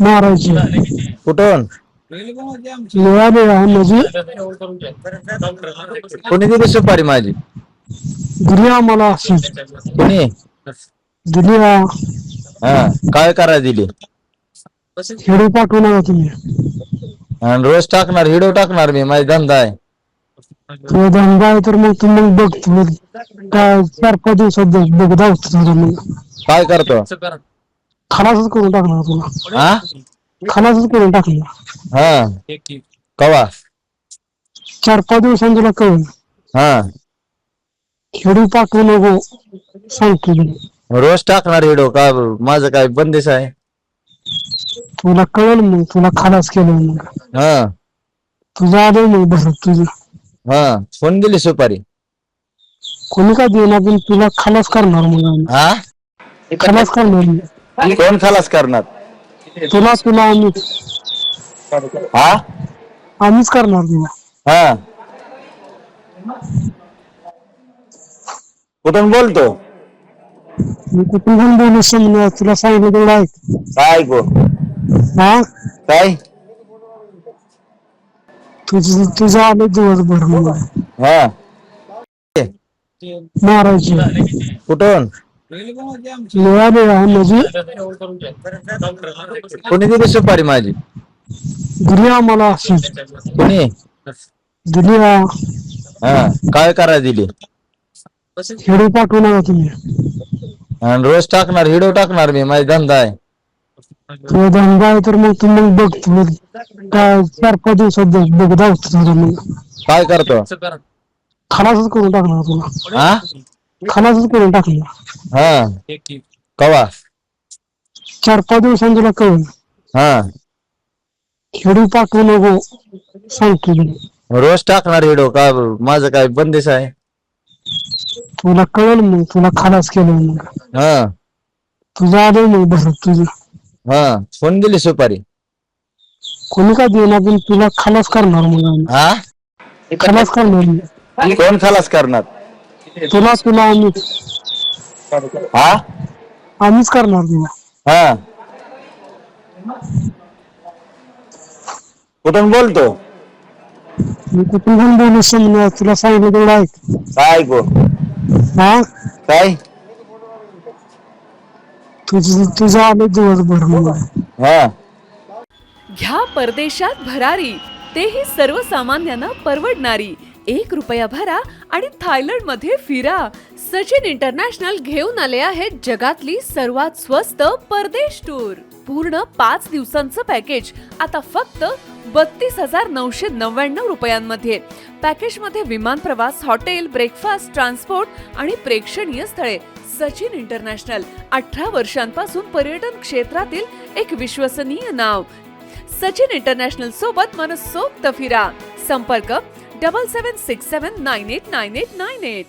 मारायची कुठून? मिळाली आहे माझी कोणी दिली सुपारी माझी? दिली आम्हाला अशीच कोणी? दिली हा, काय करायला दिली? खेळी पाठवू नका तुम्ही. आणि रोज टाकणार, व्हिडिओ टाकणार मी, माझा धंदा आहे. तो धंदा आहे तर मग तुम्ही बघ तुम्ही काय 4-5 दिवसात बघ दावतो तुझा मग काय करतो? खलासच करून टाकणार तुला. हा खलासच करून टाकणार. हा, कवा? 4-5 दिवसांनी तुला कळेल. हा, खेळी पाठवू नको सांगतो तुला. रोज टाकणार व्हिडिओ का? माझं काय बंदिश आहे? तुला कळेल मग तुला खलास केलं मग हा तुझं आलं मग भरत तुझं. हा, कोण दिली सुपारी? कोणी काय देणार पण तुला खलास करणार मग आम्ही. हा, खलास करणार मग. कोण खलास करणार? तुला आम्हीच हा आम्हीच करणार तुला. हा, कुठून बोलतो? मी कुठून पण बोलू समजा तुला सांगितलं तेवढं ऐक. काय ऐकू? हा काय? तुझं आलं दिवसभर मग हा, मारायची कुठून? मिळाली आहे माझी कोणी दिली सुपारी माझी? दिली आम्हाला अशीच कोणी? दिली हा, काय करायला दिली? खेळी पाठवू नका तुम्ही. आणि रोज टाकणार, व्हिडिओ टाकणार मी, माझा धंदा आहे. तो धंदा आहे तर मग तुम्ही बघ तुम्ही काय 4-5 दिवसात बघ दावतो तुझा मग काय करतो? खलासच करून टाकणार तुला. हा खलासच करून टाकणार. हा, कवा? 4-5 दिवसांनी तुला कळेल. हा, खेळी पाठवू नको सांगतो तुला. रोज टाकणार व्हिडिओ का? माझं काय बंदिश आहे? तुला कळेल मग तुला खलास केलं मग हा तुझं आलं मग भरत तुझं. हा, कोण दिली सुपारी? कोणी काय देणार पण तुला खलास करणार मग आम्ही. हा, खलास करणार मग. कोण खलास करणार? तुला आम्हीच हा आम्हीच करणार तुला. हा, कुठून बोलतो? मी कुठून पण बोलू समजा तुला सांगितलं तेवढं ऐक. काय ऐकू? हा काय? तुझं आलं दिवसभर मग हा, घ्या परदेशात भरारी, तेही सर्वसामान्यांना परवडणारी. 1 रुपया भरा आणि थायलंड मध्ये फिरा. सचिन इंटरनॅशनल घेऊन आले आहेत जगातली सर्वात स्वस्त परदेश टूर. पूर्ण 5 दिवसांचं पॅकेज आता फक्त 32,999 रुपयांमध्ये. पॅकेज मध्ये विमान प्रवास, हॉटेल, ब्रेकफास्ट, ट्रान्सपोर्ट आणि प्रेक्षणीय स्थळे. सचिन इंटरनॅशनल 18 वर्षांपासून पर्यटन क्षेत्रातील एक विश्वसनीय नाव. सचिन इंटरनॅशनल सोबत मनसोक्त फिरा. संपर्क 7767989898.